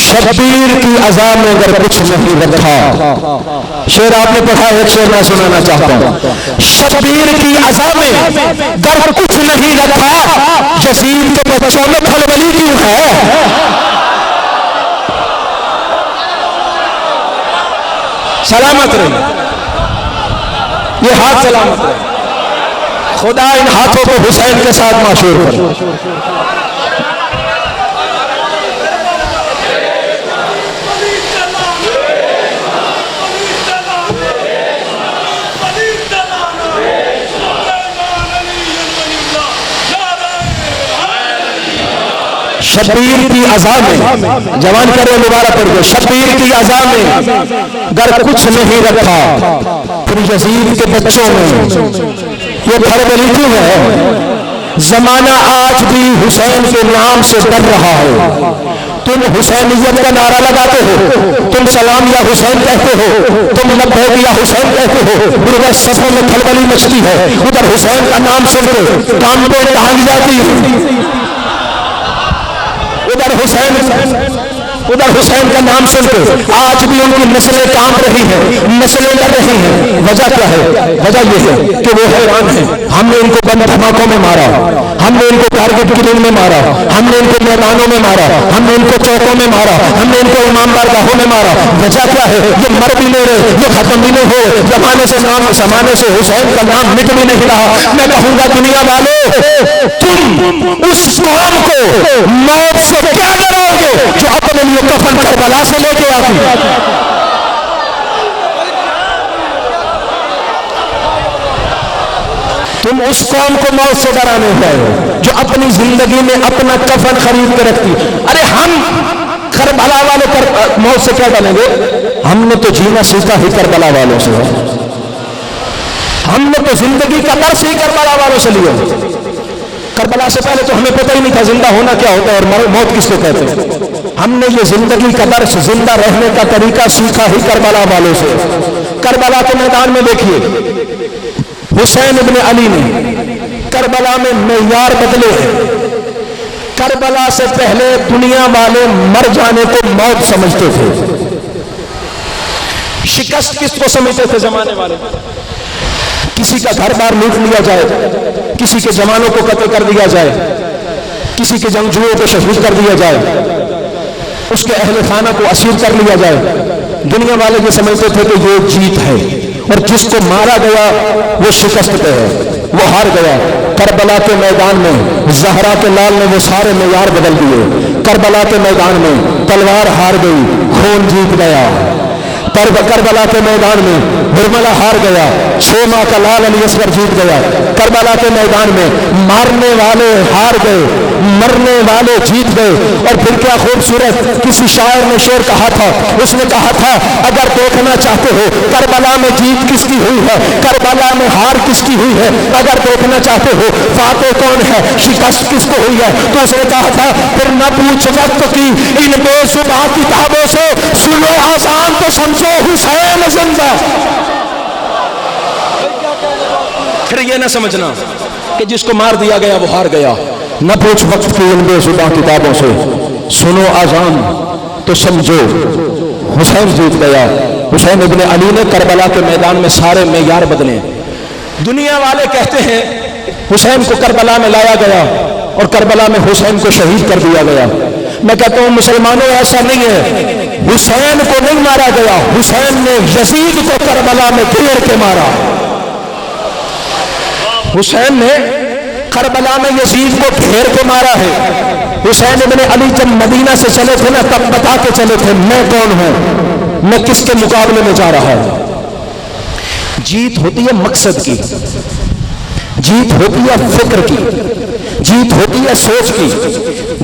شبیر کی عذاب میں اگر کچھ نہیں رکھا. شعر آپ نے پڑھا, ایک شعر میں سنانا چاہتا ہوں. شبیر کی عذاب میں اگر کچھ نہیں رکھا, یزید کے بچوں میں کھلبلی کیوں ہے. سلامت رہے, یہ ہاتھ سلامت رہے. خدا ان ہاتھوں کو حسین کے ساتھ معشور کرے. شبیر کی عذاب میں, جوان کرے مبارک پڑھ گئے, شبیر کی عذاب میں گر کچھ نہیں رکھا, پھر یزید کے بچوں میں یہ کھلبلی کیوں ہے. زمانہ آج بھی حسین کے نام سے ڈر رہا ہے. تم حسینیت کا نعرہ لگاتے ہو, تم سلام یا حسین کہتے ہو, تم لبیک یا حسین کہتے ہو, ادھر صفوں میں کھلبلی مچتی ہے, ادھر حسین کا نام سن کے کان پہ ٹانگ جاتی ہے. ادھر حسین کا نام سن کے آج بھی ان کی نسلیں کام رہی ہیں, نسلیں لڑ رہی ہیں. وجہ کیا ہے؟ وجہ یہ ہے کہ وہ حیران ہیں. ہم نے ان کو بم دھماکوں میں مارا, ہم نے ان کو ٹارگٹ کلنگ میں مارا, ہم نے ان کو میدانوں میں مارا, ہم نے ان کو چوکوں میں مارا, ہم نے ان کو امام بارگاہوں میں مارا. وجہ کیا ہے؟ یہ مر بھی نہیں رہے, یہ ختم بھی نہیں ہوئے. زمانے سے حسین کا نام مٹ بھی نہیں رہا. میں کہوں گا دنیا والے, تم اس قوم کو موت سے کیا ڈرو گے جو اپنے لیے کفن کربلا سے لے کے آتی. تم اس قوم کو موت سے ڈرانے گئے جو اپنی زندگی میں اپنا کفن خرید کے رکھتی. ارے ہم کربلا والے موت سے کیا ڈالیں گے؟ ہم نے تو جینا سیکھا ہی کربلا والوں سے, ہم نے تو زندگی کا درس ہی کربلا والوں سے لیا. کربلا سے پہلے تو ہمیں پتہ ہی نہیں تھا زندہ ہونا کیا ہوتا ہے اور موت کس کو کہتے ہیں. ہم نے یہ زندگی کا درس, زندہ رہنے کا طریقہ سیکھا ہی کربلا والوں سے. کربلا کے میدان میں دیکھیے, حسین ابن علی نے کربلا میں معیار بدلے ہیں. کربلا سے پہلے دنیا والے مر جانے کو موت سمجھتے تھے. شکست کس کو سمجھتے تھے زمانے والے؟ کسی کا گھر بار لوٹ لیا جائے, کسی کے جوانوں کو قتل کر دیا جائے, کسی کے جنگجوؤں کو شہید کر دیا جائے, اس کے اہل خانہ کو اسیر کر لیا جائے. دنیا والے یہ سمجھتے تھے کہ یہ جیت ہے, اور جس کو مارا گیا وہ شکست پہ ہے, وہ ہار گیا. کربلا کے میدان میں زہرا کے لال نے وہ سارے معیار بدل دیے. کربلا کے میدان میں تلوار ہار گئی, خون جیت گیا. کربلا کے میدان میں ہرملا ہار گیا، 6 ماہ کا لال علی اصغر جیت گیا۔ کربلا کے میدان میں مارنے والے ہار گئے، مرنے والے جیت گئے۔ اور پھر کیا خوبصورت، کسی شاعر نے شعر کہا تھا، اس نے کہا تھا اگر دیکھنا چاہتے ہو کربلا میں جیت کس کی ہوئی ہے، کربلا میں ہار کس کی ہوئی ہے، اگر دیکھنا چاہتے ہو فاتح کون ہے، شکست کس کو ہوئی ہے، تو اس نے کہا تھا پھر نہ پوچھ وقت کی ان بے زباں کتابوں سے، سنو آسان تو سمجھو حسین زندہ۔ پھر یہ نہ سمجھنا کہ جس کو مار دیا گیا وہ ہار گیا، نہ پوچھ وقت کی ان بے زباں کتابوں سے، سنو آزان تو سمجھو حسین جیت گیا۔ حسین ابن علی نے کربلا کے میدان میں سارے معیار بدلے۔ دنیا والے کہتے ہیں حسین کو کربلا میں لایا گیا اور کربلا میں حسین کو شہید کر دیا گیا۔ میں کہتا ہوں مسلمانوں ایسا نہیں ہے، حسین کو نہیں مارا گیا، حسین نے یزید کو کربلا میں گھیر کے مارا۔ حسین نے کربلا میں یزید کو گھیر کے مارا ہے۔ حسین ابن علی جب مدینہ سے چلے تھے نا تب بتا کے چلے تھے میں کون ہوں، میں کس کے مقابلے میں جا رہا ہوں۔ جیت ہوتی ہے مقصد کی، جیت ہوتی ہے فکر کی، جیت ہوتی ہے سوچ کی۔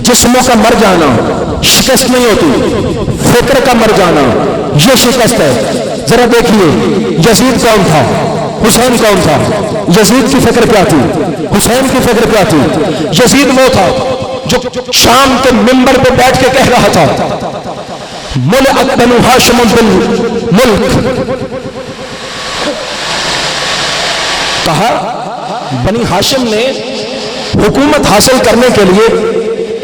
جسموں کا مر جانا شکست نہیں ہوتی، فکر کا مر جانا یہ شکست ہے۔ ذرا دیکھیے یزید کون تھا، حسین کون تھا؟ یزید کی فکر کیا تھی، حسین کی فکر کیا تھی؟ یزید وہ تھا جو شام کے منبر پہ بیٹھ کے کہہ رہا تھا ملئت بنو ہاشم بالملک، کہا بنی ہاشم نے حکومت حاصل کرنے کے لیے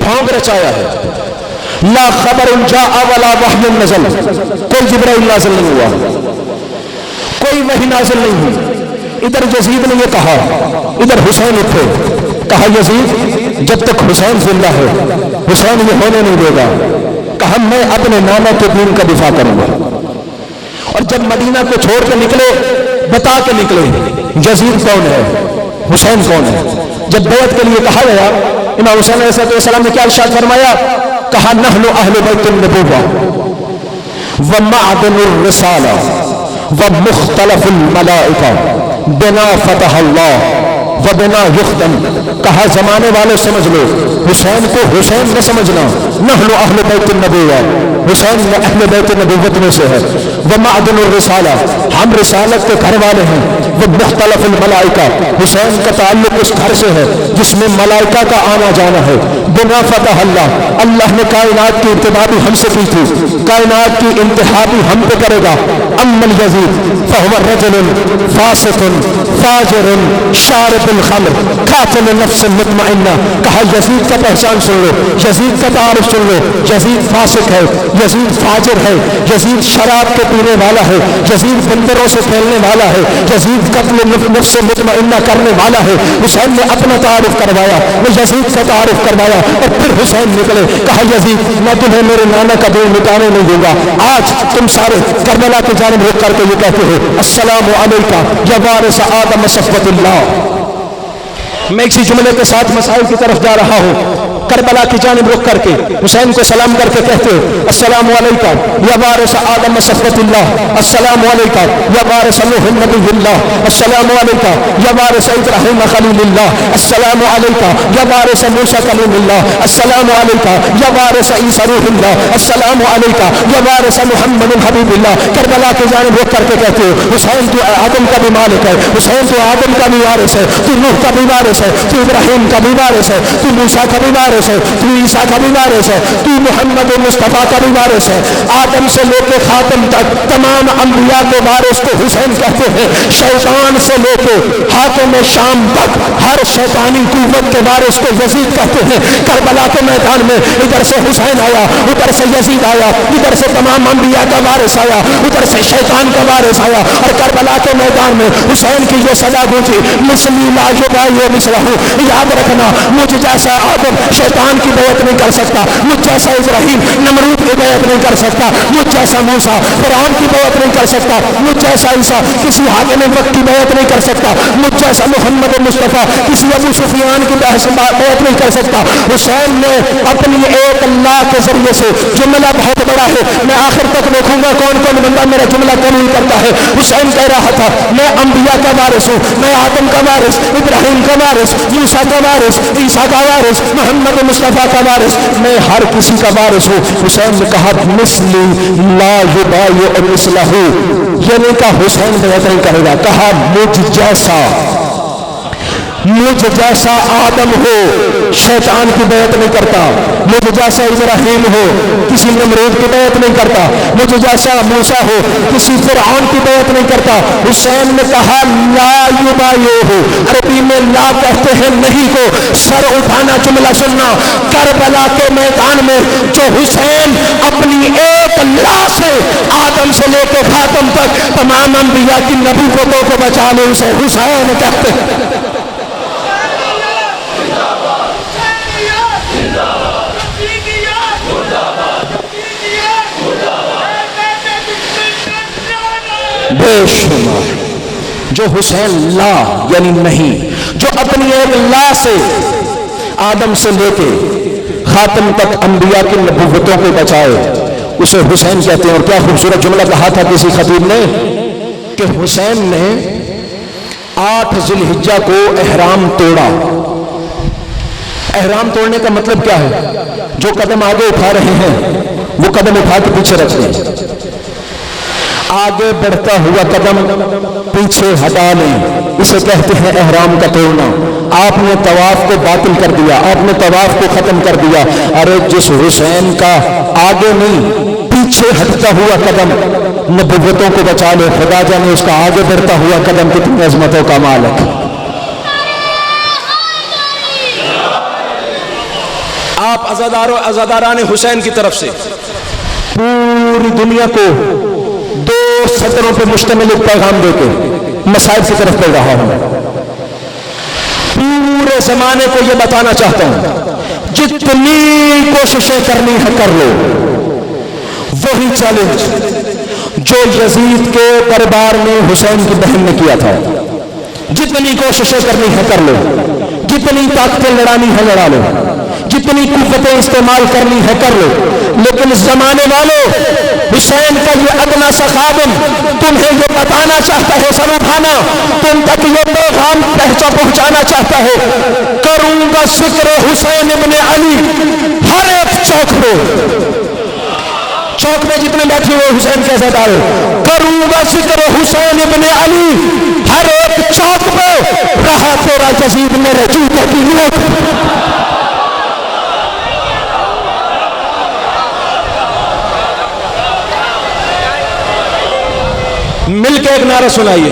ڈھونگ رچایا ہے۔ لا خبر جاء ولا وحی نزل، کوئی جبرائیل نازل نہیں ہوا، کوئی وحی نازل نہیں ہوئی۔ ادھر یزید نے یہ کہا، ادھر حسین اٹھے، کہا یزید جب تک حسین زندہ ہے حسین یہ ہونے نہیں دے گا، کہا میں اپنے نانا کے دین کا دفاع کروں گا۔ اور جب مدینہ کو چھوڑ کے نکلے بتا کے نکلے یزید کون ہے، حسین کون ہے۔ جب بیعت کے لیے کہا گیا امام حسین علیہ السلام نے کیا ارشاد فرمایا، کہا نحن اہل بیت النبوہ ومعدن الرسالہ ومختلف الملائکہ بنا فتح اللہ وبنا یختم، کہا زمانے والے سمجھ لو حسین کو حسین نہ سمجھنا، نحن اہل بیت النبوہ، حسین اہل بیت النبوت میں سے ہے، ومعدن الرسالہ ہم رسالت کے گھر والے ہیں، ومختلف الملائکہ حسین کا تعلق اس گھر سے ہے جس میں ملائکہ کا آنا جانا ہے، بنا فتح اللہ اللہ نے کائنات کی ابتدا بھی ہم سے کی تھی، کائنات کی انتہا بھی ہم پہ کرے گا۔ اما الیزید فهو رجل فاسق فاجر شارب الخمر قاتل نفس مطمئنہ، کہا یزید کا پہچان سن لو، یزید کا تعارف سن لو، یزید فاسق ہے، یزید فاجر ہے، یزید شراب کے پینے والا ہے، یزید بندروں سے کھیلنے والا ہے، یزید قتل نفس مطمئنہ کرنے والا ہے۔ حسین نے اپنا تعارف کروایا، وہ یزید کا تعارف کروایا اور پھر حسین نکلے، کہا یزید میں تمہیں میرے نانا کا دین مٹانے نہیں دوں گا۔ آج تم سارے کربلا کی جانب رخ کر کے یہ کہتے ہو السلام علیکہ یا وارث آدم صفوت اللہ۔ میں اسی جملے کے ساتھ مسائل کی طرف جا رہا ہوں، کربلا کی جانب رخ کر کے حسین کو سلام کر کے کہتے ہو السلام علیکہ یا وارث آدم صفوت اللہ، السلام علیکہ یا وارث نوح نبی اللہ، السلام علیکہ یا وارث ابراہیم خلیل اللہ، السلام علیکہ یا وارث موسیٰ کلیم اللہ، السلام علیکہ یا وارث عیسیٰ روح اللہ، السلام علیکہ یا وارث محمد حبیب اللہ۔ کربلا کی جانب رخ کر کے کہتے ہو حسین تو آدم کا بھی مالک ہے، حسین تو آدم کا بھی وارث ہے، تو نوح کا بھی وارث ہے، تو ابراہیم کا بھی وارث ہے، تو موسیٰ کا بھی وارث ہے، تو عیسیٰ کا بھی وارث ہے، تو محمد مصطفیٰ کا بھی وارث ہے۔ آدم سے لے کے خاتم تک تمام انبیاء کے وارث کو حسین کہتے ہیں۔ شیطان سے لے کے حاکم شام تک ہر شیطانی قوت کے وارث کو یزید کہتے ہیں۔ کربلا کے میدان میں ادھر سے حسین آیا، ادھر سے یزید آیا، ادھر سے تمام انبیاء کا وارث آیا، ادھر سے شیطان کا وارث آیا، اور کربلا کے میدان میں حسین کی یہ صدا گونجی مثلی لا یبائی مثلہ، یاد رکھنا مجھ جیسا آدم شیطان کی بیعت نہیں کر سکتا، مجھ جیسا ابراہیم نمرود کی بیعت نہیں کر سکتا، مجھ جیسا موسیٰ فرعون کی بیعت نہیں کر سکتا، مجھ جیسا عیسیٰ کسی حاکم وقت کی بیعت نہیں کر سکتا، مجھ جیسا محمد مصطفیٰ کسی ابو سفیان کی بیعت نہیں کر سکتا۔ حسین نے اپنی ایک اللہ کے ذریعے سے، جملہ بہت بڑا ہے، میں آخر تک دیکھوں گا کون کون بندہ میرا جملہ قبول کرتا ہے۔ حسین کہہ رہا تھا میں انبیاء کا وارث ہوں، میں آدم کا وارث، ابراہیم کا وارث، موسیٰ کا وارث، عیسیٰ کا وارث، محمد مصطفیٰ کا وارث، میں ہر کسی کا وارث ہوں۔ حسین نے کہا مثلی لا یبایع مثلہ، یہ نہیں کہا حسین بیعت نہیں کرے گا، کہا مجھ جیسا آدم ہو شیطان کی بیعت نہیں کرتا، مجھ جیسا ابراہیم ہو کسی نمرود کی بیعت نہیں کرتا، مجھ جیسا موسیٰ ہو کسی فرعون کی بیعت نہیں کرتا۔ حسین نے کہا لا یبایعہ، عربی میں لا کہتے ہیں نہیں کو، سر اٹھانا جملہ سننا۔ کربلا کے میدان میں جو حسین اپنی ایک لا سے آدم سے لے کے خاتم تک تمام انبیاء کی نبوتوں کو بچا لے، اسے حسین کہتے ہیں۔ بے شمار جو حسین لا یعنی نہیں، جو اپنی ایک لا سے آدم سے لے کے خاتم تک انبیاء کی نبوتوں کو بچائے، اسے حسین کہتے ہیں۔ اور کیا خوبصورت جملہ کہا تھا کسی خطیب نے کہ حسین نے 8 ذی الحجہ کو احرام توڑا۔ احرام توڑنے کا مطلب کیا ہے؟ جو قدم آگے اٹھا رہے ہیں وہ قدم اٹھا کے پیچھے رکھ دیں، آگے بڑھتا ہوا قدم پیچھے ہٹا لیں، اسے کہتے ہیں احرام کا توڑنا۔ آپ نے طواف کو باطل کر دیا، آپ نے طواف کو ختم کر دیا۔ ارے جس حسین کا آگے نہیں پیچھے ہٹتا ہوا قدم نبوتوں کو بچا لے، خدا جانے اس کا آگے بڑھتا ہوا قدم کتنی عظمتوں کا مالک۔ آپ عزاداران حسین کی طرف سے پوری دنیا کو 2 سطروں پہ مشتمل ایک پیغام دے کے مسائل کی طرف بڑھ رہا ہوں۔ پورے زمانے کو یہ بتانا چاہتا ہوں جتنی کوششیں کرنی ہے کر لو، وہی چیلنج جو یزید کے دربار میں حسین کی بہن نے کیا تھا۔ جتنی کوششیں کرنی ہے کر لو، جتنی طاقتیں لڑانی ہے لڑا لو، جتنی قوتیں استعمال کرنی ہے کر لو، لیکن زمانے والوں حسین کا یہ ادنا سا خادم تمہیں یہ بتانا چاہتا ہے، سر اٹھانا تم تک یہ پیغام پہنچانا چاہتا ہے، کروں گا ذکر حسین ابن علی ہر ایک چوک میں جتنے بیٹھے ہوئے حسین کیسے ڈالے، کروں گا ذکر حسین ابن علی ہر ایک چوک پہ، رہا تیرا یزید میرے جوتے کی نوک۔ مل کے ایک نعرہ سنائیے۔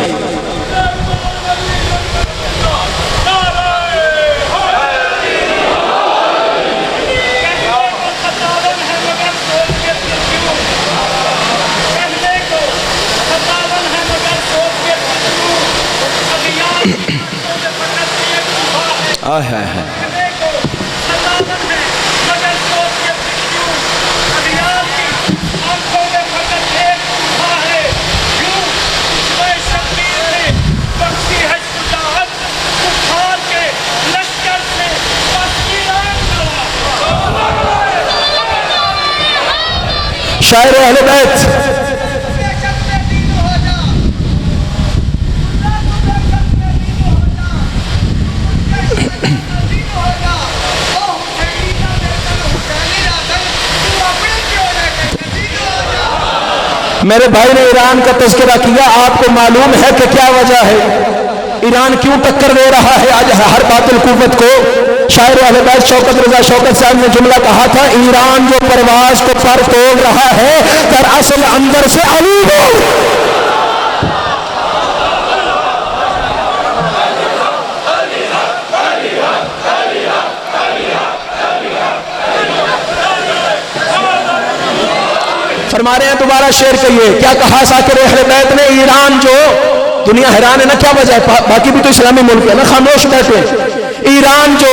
شاعر اہل بیت میرے بھائی نے ایران کا تذکرہ کیا، آپ کو معلوم ہے کہ کیا وجہ ہے؟ ایران کیوں ٹکر دے رہا ہے آج ہر باطل قوت کو؟ شاعر اہل بیت شوکت رضا شوکت صاحب نے جملہ کہا تھا، ایران جو پرواز کو پر توڑ رہا ہے دراصل اندر سے علی ہو۔ فرما رہے ہیں دوبارہ شعر کہیے، کیا کہا ذاکر اہل بیت نے؟ ایران جو دنیا حیران ہے نا، کیا وجہ ہے؟ باقی بھی تو اسلامی ملک ہے نا، خاموش بیٹھے۔ ایران جو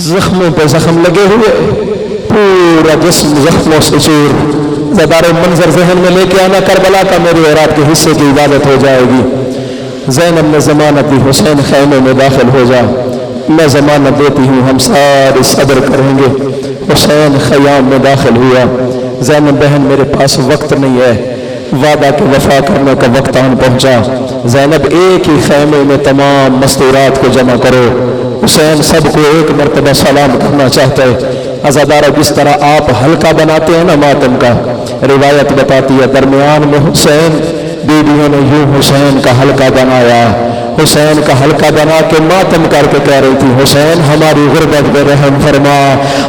زخموں پہ زخم لگے ہوئے، پورا جسم زخموں سے چور. زدار منظر ذہن میں لے کے آنا کربلا کا، میری اور آپ کے حصے کی عبادت ہو جائے گی. زینب نے ضمانت دی حسین خیمے میں داخل ہو جا، میں ضمانت دیتی ہوں ہم سارے صبر کریں گے. حسین خیام میں داخل ہوا. زینب بہن میرے پاس وقت نہیں ہے، وعدہ کے وفا کرنے کا وقت آن پہنچا. زینب ایک ہی خیمے میں تمام مستورات کو جمع کرو. حسین سب کو ایک مرتبہ سلام کرنا چاہتا ہے. عزادارہ جس طرح آپ حلقہ بناتے ہیں نا ماتم کا، روایت بتاتی ہے درمیان میں حسین، بیویوں نے یوں حسین کا حلقہ بنایا. حسین کا حلقہ بنا کے ماتم کر کے کہہ رہی تھی حسین ہماری غربت پہ رحم فرما.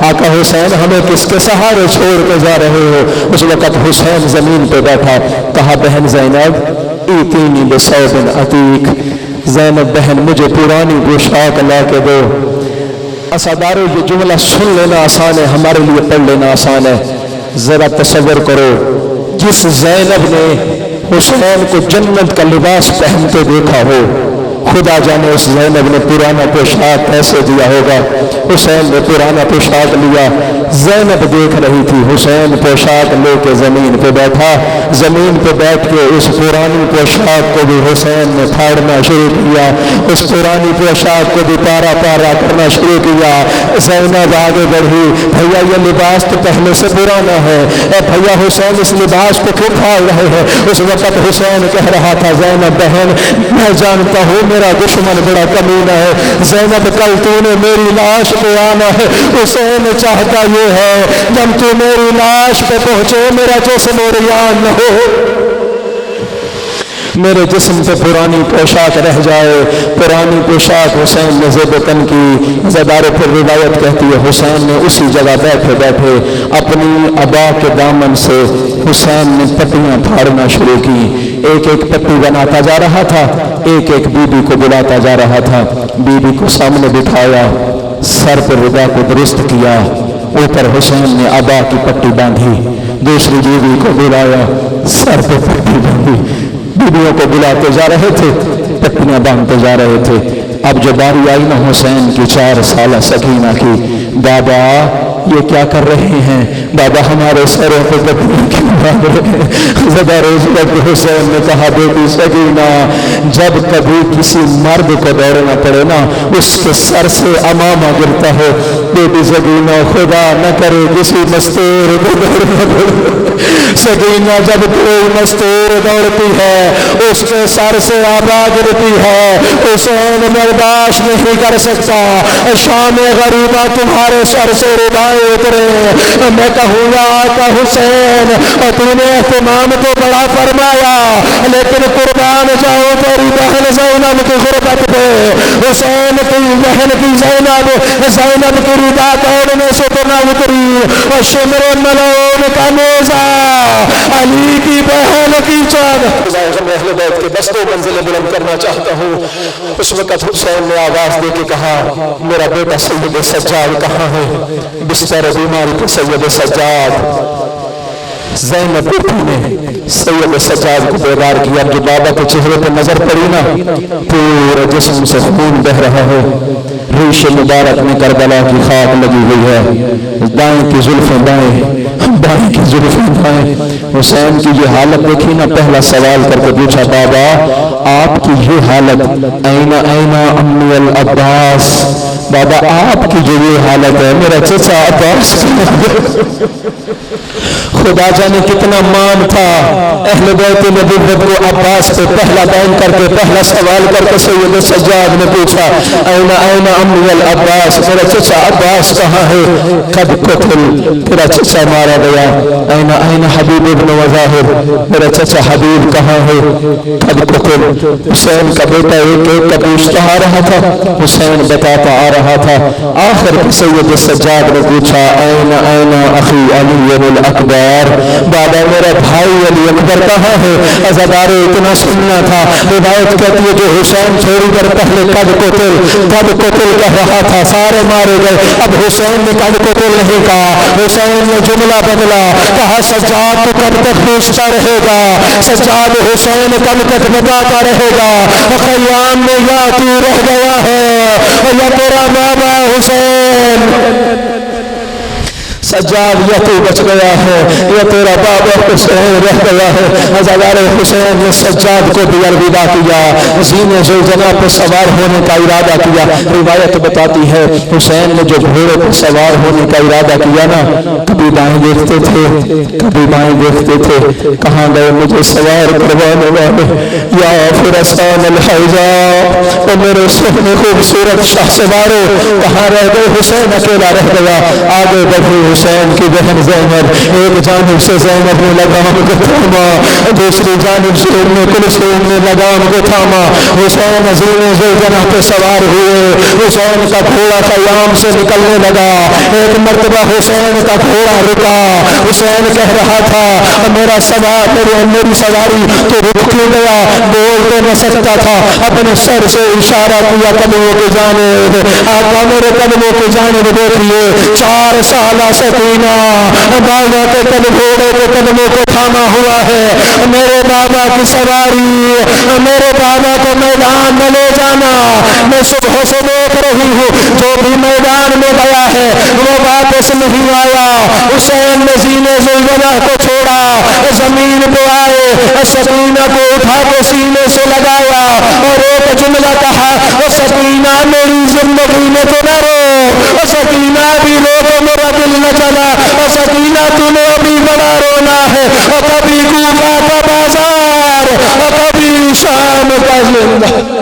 آقا حسین ہمیں کس کے سہارے چھوڑ کے جا رہے ہو؟ اس وقت حسین زمین پہ بیٹھا. کہا بہن زینب ایتینی بثوب عتیق، زینب بہن مجھے پرانی پوشاک لا کے دو. اسادارو یہ جملہ سن لینا آسان ہے، ہمارے لیے پڑھ لینا آسان ہے. ذرا تصور کرو جس زینب نے حسین کو جنت کا لباس پہنتے دیکھا ہو، خدا جانے اس زینب نے پرانا پوشاک کیسے دیا ہوگا. حسین نے پرانا پوشاک لیا. زینب دیکھ رہی تھی، حسین پوشاک لے کے زمین پہ بیٹھا. زمین پہ بیٹھ کے اس پرانی پوشاک کو بھی حسین نے پھاڑنا شروع کیا، اس پرانی پوشاک کو بھی پارا پارا کرنا شروع کیا. زینب آگے بڑھی، بھیا یہ لباس تو پہلے سے پرانا ہے، اے بھیا حسین اس لباس کو کیوں پھاڑ رہے ہیں؟ اس وقت حسین کہہ رہا تھا زینب بہن میں جانتا ہوں میرا دشمن بڑا کمینہ ہے. زینب کل تو نے میری لاش پہ آنا ہے. حسین چاہتا یہ ہے جب تو میری لاش پہ پہنچے میرا جسم عریان نہ ہو، میرے جسم سے پرانی پوشاک رہ جائے. پرانی پوشاک حسین نے زیب تن کی. زدار پھر روایت کہتی ہے حسین نے اسی جگہ بیٹھے بیٹھے اپنی ابا کے دامن سے حسین نے پٹیاں پھاڑنا شروع کی. ایک ایک پٹی بناتا جا رہا تھا، ایک ایک بی بی کو بلاتا جا رہا تھا. بی بی کو سامنے بٹھایا، سر پر ردا کو درست کیا، اوپر حسین نے ابا کی پٹی باندھی. دوسری بیوی کو بلایا، سر پہ پٹی باندھی. بیویوں کو بلاتے جا رہے تھے، پٹیاں باندھتے جا رہے تھے. اب جو باری آئی نا حسین کی 4 سالہ سکینہ کی، بابا یہ کیا کر رہے ہیں؟ بابا ہمارے سروں پہ پٹیاں کیوں باندھ رہے ہیں؟ زدار حسین نے کہا بیٹی سکینہ جب کبھی کسی مرد کو دوڑنا پڑے نا اس کے سر سے امامہ گرتا ہے. بیٹی سکینہ خدا نہ کرے کسی مستور کو دوڑنا پڑے. سکینہ جب کوئی مستور دوڑتی ہے اس کے سر سے آبا گرتی ہے. حسین برداشت نہیں کر سکتا شام غریبہ تمہارے سر سے ردائیں اترے. میں کہوں یا آقا حسین تو نے اہتمام تو بڑا فرمایا لیکن قربان جاؤ تیری بہن زینب کی غربت پہ. حسین کی بہن کی زینب کی ردا دوڑنے سے تو نہ اتری. اور شمر ملعون کا نیزہ علی کی بہن کی چاند اہل بیت کے دستوں منزلیں بلند کرنا چاہتا ہوں. اس وقت حسین نے آواز دے کے کہا میرا بیٹا سید سجاد کہاں ہے؟ بستر بیماری پہ سید سجاد. زینب بیٹی نے سید سجاد کو بیدار کیا. جو بابا کے چہرے پہ نظر پڑی نا پورے جسم سے خون بہ رہا ہے. ریش مبارک میں کربلا کی خاک لگی ہوئی ہے. دائیں کی زلفیں دائیں، بائیں کی زلفیں بائیں. حسین کی یہ حالت دیکھی نا پہلا سوال کر کے پوچھا بابا آپ کی یہ حالت اینا اینا امی العباس؟ بابا آپ کی جو یہ حالت ہے میرا چچا عباس. خدا جانے کتنا مان تھا اہل بیت نبوت کو. عباس پہ پہلا بیان کر کے پہلا سوال کر کے سید سجاد نے پوچھا اینا اینا امی العباس، میرا چچا عباس کہاں ہے؟ قد قتل، تیرا چچا مارا گیا. اینا اینا حبیب ابن وظاہر، میرا چچا حبیب کہاں ہے؟ قد قتل. حسین کا بیٹا ایک ایک کا پوچھتا آ رہا تھا، حسین بتاتا آ رہا تھا. آخر سید سجاد نے پوچھا اینا اینا اخی علی الاکبر، بابا میرا بھائی علی اکبر کہاں ہے؟ عزادارے اتنا سننا تھا. روایت کہتی ہے کہ حسین تھوڑی دیر پہلے قد قتل کہہ رہا تھا، سارے مارے گئے. اب حسین نے قد قتل نہیں کہا، حسین نے جملہ بدلا، کہا سجاد تو کب تک پوچھتا رہے گا؟ سجاد حسین کب تک بتاتا رہے گا؟ خیام میں یا تو رہ گیا ہے یا تیرا بابا حسین حسین سجاد یہ تو بچ گیا ہے، یہ تیرا بابا حسین رہ گیا ہے۔ عزادار حسین نے سجاد کو بھی الوداع کیا، زینے زلجنہ پہ سوار ہونے کا ارادہ کیا۔ روایت بتاتی ہے حسین نے جو گھوڑے پہ سوار ہونے کا ارادہ کیا نا، کبھی دائیں دیکھتے تھے کبھی بائیں دیکھتے تھے، کہاں گئے مجھے سوار کروانے والے؟ یا فرسان الحیضہ، او میرے سونے خوبصورت شاہ سوارو، کہاں رہ گئے؟ حسین اکیلا رہ گیا۔ آگے بڑھے حسین کی بہن زینب، ایک جانب سے زینب نے لگام کو تھاما، دوسری جانب سے ام کلثوم نے لگام کو تھاما۔ حسین زینے زلجنہ پہ سوار ہوئے، حسین کا گھوڑا خیام سے نکلنے لگا۔ ایک مرتبہ حسین کا گھوڑا رکا، حسین کہہ رہا تھا میرا سوار میری سواری تو رک کیوں گیا؟ بول تو نہ سکتا تھا، اپنے سر سے اشارہ کیا قدموں کی جانب۔ آقا میرے قدموں کی جانب دیکھیے، 4 سالہ سکینہ بابا کے گھوڑے کے قدموں کو تھاما ہوا ہے۔ میرے بابا کی سواری، میرے بابا کو میدان میں لے جانا۔ میں صبح سے دیکھ رہی ہوں جو بھی میدان میں گیا ہے وہ واپس نہیں آیا۔ حسین نے زینے زلجنہ کو چھوڑا، زمین پہ آئے، سکینہ کو اٹھا کے سینے سے لگایا اور ایک جملہ کہا، سکینہ میری زندگی میں تو نہ رو، سکینہ بھی رو تو میرا دل نہ چلا، سکینہ تمہیں ابھی بڑا رونا ہے، کبھی کوفہ کا بازار، کبھی شام کا زندہ۔